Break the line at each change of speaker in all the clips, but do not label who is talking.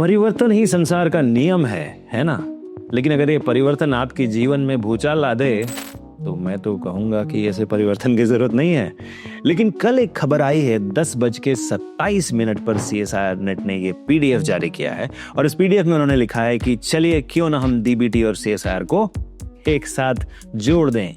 परिवर्तन ही संसार का नियम है ना। लेकिन अगर ये परिवर्तन आपके जीवन में भूचाल ला दे तो मैं तो कहूंगा कि ऐसे परिवर्तन की जरूरत नहीं है। लेकिन कल एक खबर आई है 10:27 पर CSIR नेट ने ये PDF जारी किया है और इस PDF में उन्होंने लिखा है कि चलिए क्यों ना हम DBT और CSIR को एक साथ जोड़ दें।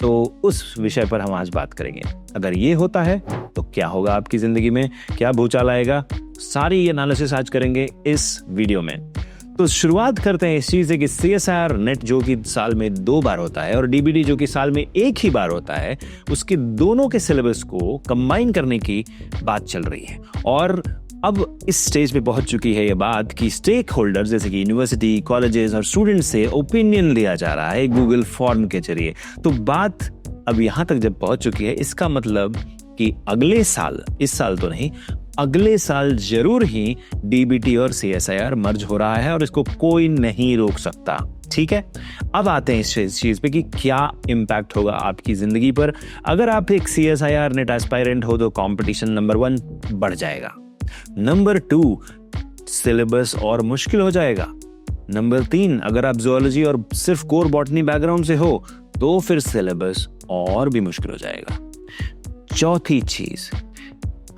तो उस विषय पर हम आज बात करेंगे। अगर ये होता है तो क्या होगा आपकी जिंदगी में, क्या भूचाल आएगा, सारी एनालिसिस आज करेंगे इस वीडियो में। तो शुरुआत करते हैं इस चीज से कि CSIR नेट जो कि साल में 2 बार होता है और DBT जो कि साल में 1 ही बार होता है, उसके दोनों के सिलेबस को कंबाइन करने की बात चल रही है। और अब इस स्टेज पे पहुंच चुकी है ये बात कि स्टेक होल्डर्स जैसे कि यूनिवर्सिटी, कॉलेजेस और स्टूडेंट्स से ओपिनियन लिया जा रहा है गूगल फॉर्म के जरिए। तो बात अब यहां तक जब पहुंच चुकी है, इसका मतलब कि अगले साल, इस साल तो नहीं, अगले साल जरूर ही DBT और CSIR मर्ज हो रहा है और इसको कोई नहीं रोक सकता। ठीक है, अब आते हैं इस चीज पे कि क्या इम्पैक्ट होगा आपकी जिंदगी पर। अगर आप एक CSIR नेट एस्पायरेंट हो तो कंपटीशन नंबर 1 बढ़ जाएगा, नंबर 2 सिलेबस और मुश्किल हो जाएगा, नंबर 3 अगर आप जूलॉजी और सिर्फ कोर बॉटनी बैकग्राउंड से हो तो फिर सिलेबस और भी मुश्किल हो जाएगा। चौथी चीज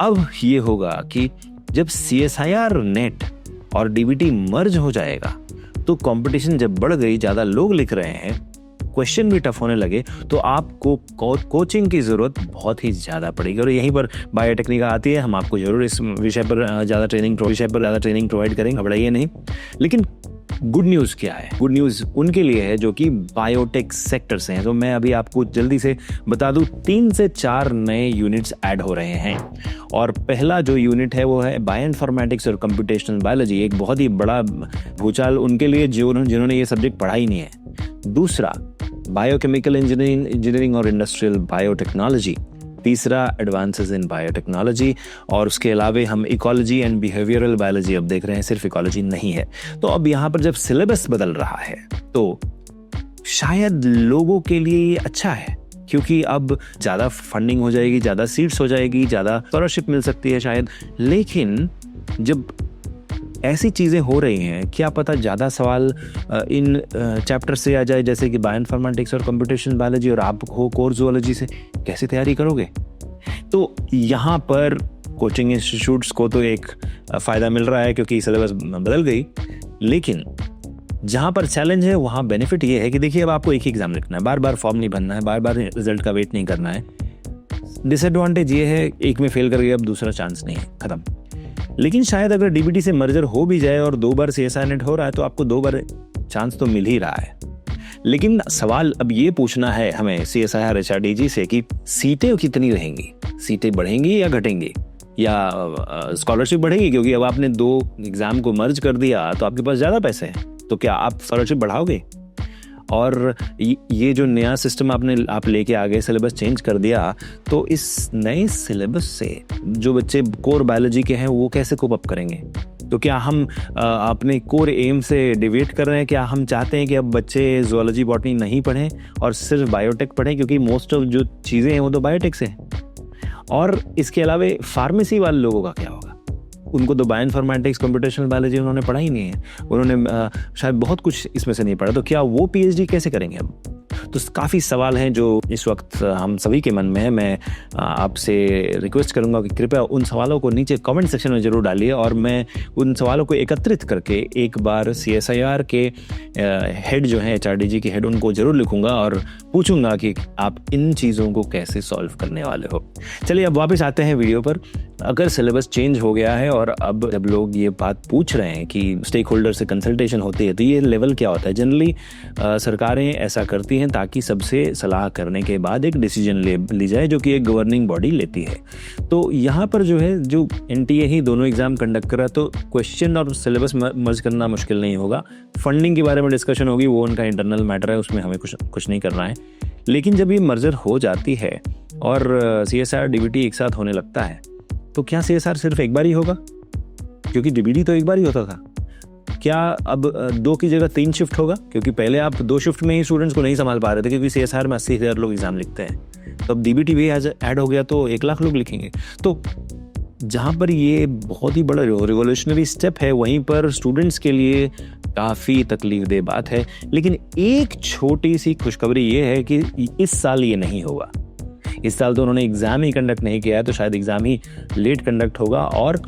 अब ये होगा कि जब CSIR नेट और DBT मर्ज हो जाएगा तो कंपटीशन जब बढ़ गई, ज्यादा लोग लिख रहे हैं, क्वेश्चन भी टफ होने लगे, तो आपको कोचिंग की जरूरत बहुत ही ज्यादा पड़ेगी। और यहीं पर बायोटेक्निका आती है। हम आपको जरूर इस विषय पर ज्यादा ट्रेनिंग प्रोवाइड करेंगे, घबराइए नहीं। लेकिन गुड न्यूज क्या है? गुड न्यूज उनके लिए है जो कि बायोटेक सेक्टर से हैं। तो मैं अभी आपको जल्दी से बता दूं, 3 से 4 नए यूनिट्स ऐड हो रहे हैं। और पहला जो यूनिट है वो है बायोइन्फॉर्मेटिक्स और कंप्यूटेशनल बायोलॉजी, एक बहुत ही बड़ा भूचाल उनके लिए जिन्होंने ये सब्जेक्ट पढ़ा ही नहीं है। दूसरा बायोकेमिकल इंजीनियरिंग और इंडस्ट्रियल बायोटेक्नोलॉजी। तीसरा एडवांसेस इन बायोटेक्नोलॉजी। और उसके अलावे हम इकोलॉजी एंड बिहेवियरल बायोलॉजी अब देख रहे हैं, सिर्फ इकोलॉजी नहीं है। तो अब यहाँ पर जब सिलेबस बदल रहा है तो शायद लोगों के लिए ये अच्छा है, क्योंकि अब ज्यादा फंडिंग हो जाएगी, ज्यादा सीट्स हो जाएगी, ज्यादा स्कॉलरशिप मिल सकती है शायद। लेकिन जब ऐसी चीजें हो रही हैं, क्या पता ज्यादा सवाल इन चैप्टर से आ जाए, जैसे कि बायोइन्फॉर्मेटिक्स और कंप्यूटेशनल बायोलॉजी, और आप हो कोर जूलॉजी से, कैसे तैयारी करोगे? तो यहाँ पर कोचिंग इंस्टीट्यूट्स को तो एक फायदा मिल रहा है क्योंकि सिलेबस बदल गई। लेकिन जहां पर चैलेंज है वहां बेनिफिट ये है कि देखिए अब आपको एक ही एग्जाम लिखना है, बार बार फॉर्म नहीं भरना है, बार बार रिजल्ट का वेट नहीं करना है। डिसएडवांटेज ये है, एक में फेल कर गए, अब दूसरा चांस नहीं है, खत्म। लेकिन शायद अगर DBT से मर्जर हो भी जाए और 2 बार CSIR नेट हो रहा है तो आपको 2 बार चांस तो मिल ही रहा है। लेकिन सवाल अब ये पूछना है हमें CSIR HRDG से कि सीटें कितनी रहेंगी, सीटें बढ़ेंगी या घटेंगी, या स्कॉलरशिप बढ़ेगी? क्योंकि अब आपने 2 एग्जाम को मर्ज कर दिया तो आपके पास ज्यादा पैसे हैं, तो क्या आप स्कॉलरशिप बढ़ाओगे? और ये जो नया सिस्टम आप लेके आ गए, सिलेबस चेंज कर दिया, तो इस नए सिलेबस से जो बच्चे कोर बायोलॉजी के हैं वो कैसे कोप अप करेंगे? तो क्या हम अपने कोर एम से डिविएट कर रहे हैं? क्या हम चाहते हैं कि अब बच्चे जूलॉजी बॉटनी नहीं पढ़ें और सिर्फ बायोटेक पढ़ें, क्योंकि मोस्ट ऑफ जो चीज़ें हैं वो तो बायोटेक से हैं? और इसके अलावा फार्मेसी वाले लोगों का क्या होगा? उनको तो बायोइन्फॉर्मेटिक्स, कंप्यूटेशनल बायोलॉजी उन्होंने पढ़ा ही नहीं है, उन्होंने शायद बहुत कुछ इसमें से नहीं पढ़ा, तो क्या वो PhD कैसे करेंगे अब? तो काफ़ी सवाल हैं जो इस वक्त हम सभी के मन में है। मैं आपसे रिक्वेस्ट करूंगा कि कृपया उन सवालों को नीचे कमेंट सेक्शन में जरूर डालिए और मैं उन सवालों को एकत्रित करके एक बार CSIR के हेड जो हैं, HRDG के हेड, उनको जरूर लिखूंगा और पूछूंगा कि आप इन चीज़ों को कैसे सॉल्व करने वाले हो। चलिए अब वापस आते हैं वीडियो पर। अगर सिलेबस चेंज हो गया है और अब जब लोग ये बात पूछ रहे हैं कि स्टेक होल्डर से कंसल्टेशन होती है, तो ये लेवल क्या होता है? जनरली सरकारें ऐसा करती हैं ताकि सबसे सलाह करने के बाद एक डिसीजन ली जाए, जो कि एक गवर्निंग बॉडी लेती है। तो यहाँ पर जो है, जो NTA ही दोनों एग्जाम कंडक्ट कर रहा है, तो क्वेश्चन और सिलेबस मर्ज करना मुश्किल नहीं होगा। फंडिंग के बारे में डिस्कशन होगी, वो उनका इंटरनल मैटर है, उसमें हमें कुछ नहीं करना है। लेकिन जब ये मर्जर हो जाती है और CSIR DBT एक साथ होने लगता है, तो क्या CSIR सिर्फ एक बार ही होगा? क्योंकि DBT तो एक बार ही होता था। क्या अब 2 की जगह 3 शिफ्ट होगा? क्योंकि पहले आप 2 शिफ्ट में ही स्टूडेंट्स को नहीं संभाल पा रहे थे, क्योंकि CSIR में 80,000 लोग एग्जाम लिखते हैं। तो अब DBT भी ऐड हो गया तो 1 लाख लोग लिखेंगे। तो जहाँ पर ये बहुत ही बड़ा रिवोल्यूशनरी स्टेप है, वहीं पर स्टूडेंट्स के लिए काफ़ी तकलीफदेह बात है। लेकिन एक छोटी सी खुशखबरी ये है कि इस साल ये नहीं होगा। इस साल तो उन्होंने एग्ज़ाम ही कंडक्ट नहीं किया है, तो शायद एग्ज़ाम ही लेट कंडक्ट होगा, और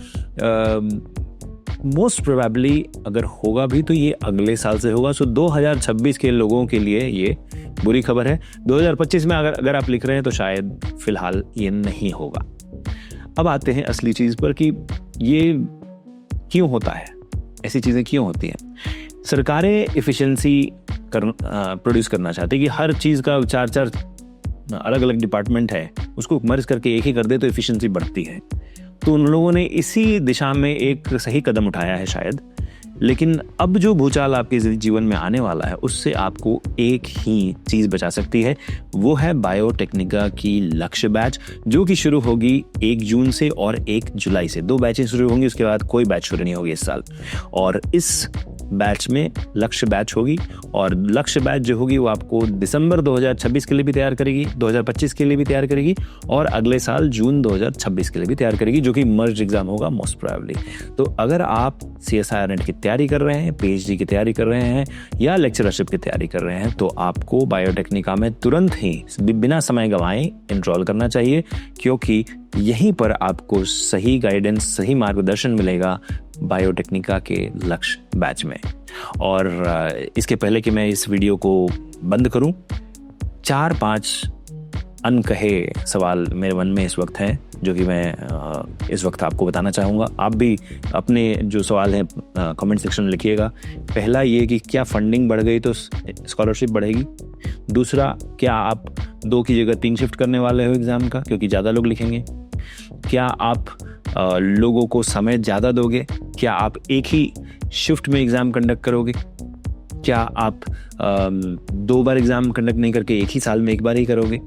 मोस्ट प्रोबेबली अगर होगा भी तो ये अगले साल से होगा। सो 2026 के लोगों के लिए ये बुरी खबर है। 2025 में अगर आप लिख रहे हैं तो शायद फिलहाल ये नहीं होगा। अब आते हैं असली चीज़ पर कि ये क्यों होता है, ऐसी चीज़ें क्यों होती हैं। सरकारें एफिशिएंसी प्रोड्यूस करना चाहती है कि हर चीज़ का चार अलग अलग डिपार्टमेंट है, उसको मर्ज करके एक ही कर दे तो एफिशिएंसी बढ़ती है। तो उन लोगों ने इसी दिशा में एक सही कदम उठाया है शायद। लेकिन अब जो भूचाल आपके जीवन में आने वाला है, उससे आपको एक ही चीज़ बचा सकती है, वो है बायोटेक्निका की लक्ष्य बैच, जो कि शुरू होगी 1 जून से और 1 जुलाई से। 2 बैचें शुरू होंगी, उसके बाद कोई बैच शुरू नहीं होगी इस साल। और इस बैच में लक्ष्य बैच होगी, और लक्ष्य बैच जो होगी वो आपको दिसंबर 2026 के लिए भी तैयार करेगी, 2025 के लिए भी तैयार करेगी, और अगले साल जून 2026 के लिए भी तैयार करेगी, जो कि मर्ज एग्जाम होगा मोस्ट प्रोबेबली। तो अगर आप CSIR नेट की तैयारी कर रहे हैं, PhD की तैयारी कर रहे हैं, या लेक्चरशिप की तैयारी कर रहे हैं, तो आपको बायोटेक्निका में तुरंत ही बिना समय गंवाए एनरोल करना चाहिए, क्योंकि यहीं पर आपको सही गाइडेंस, सही मार्गदर्शन मिलेगा बायोटेक्निका के लक्ष्य बैच में। और इसके पहले कि मैं इस वीडियो को बंद करूं, 4-5 अनकहे सवाल मेरे मन में इस वक्त हैं, जो कि मैं इस वक्त आपको बताना चाहूँगा। आप भी अपने जो सवाल हैं कमेंट सेक्शन में लिखिएगा। पहला ये कि क्या फंडिंग बढ़ गई तो स्कॉलरशिप बढ़ेगी? दूसरा, क्या आप 2 की जगह 3 शिफ्ट करने वाले हो एग्ज़ाम का, क्योंकि ज़्यादा लोग लिखेंगे? क्या आप लोगों को समय ज़्यादा दोगे? क्या आप एक ही शिफ्ट में एग्ज़ाम कंडक्ट करोगे? क्या आप 2 बार एग्ज़ाम कंडक्ट नहीं करके एक ही साल में 1 बार ही करोगे?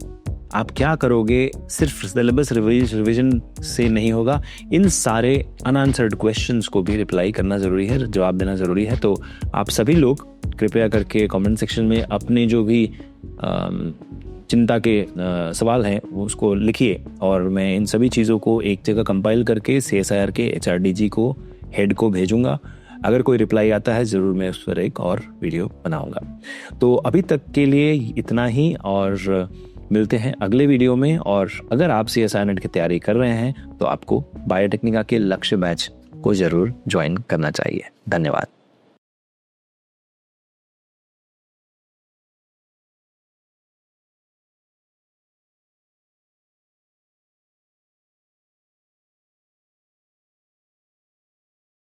आप क्या करोगे? सिर्फ सिलेबस रिवीजन से नहीं होगा। इन सारे अनआंसर्ड क्वेश्चंस को भी रिप्लाई करना ज़रूरी है, जवाब देना ज़रूरी है। तो आप सभी लोग कृपया करके कमेंट सेक्शन में अपने जो भी चिंता के सवाल हैं वो उसको लिखिए, और मैं इन सभी चीज़ों को एक जगह कंपाइल करके CSIR के HRDG को, हेड को भेजूंगा। अगर कोई रिप्लाई आता है ज़रूर मैं उस पर एक और वीडियो बनाऊंगा। तो अभी तक के लिए इतना ही, और मिलते हैं अगले वीडियो में। और अगर आप CSIR नेट की तैयारी कर रहे हैं तो आपको बायोटेक्निका के लक्ष्य बैच को ज़रूर ज्वाइन करना चाहिए। धन्यवाद।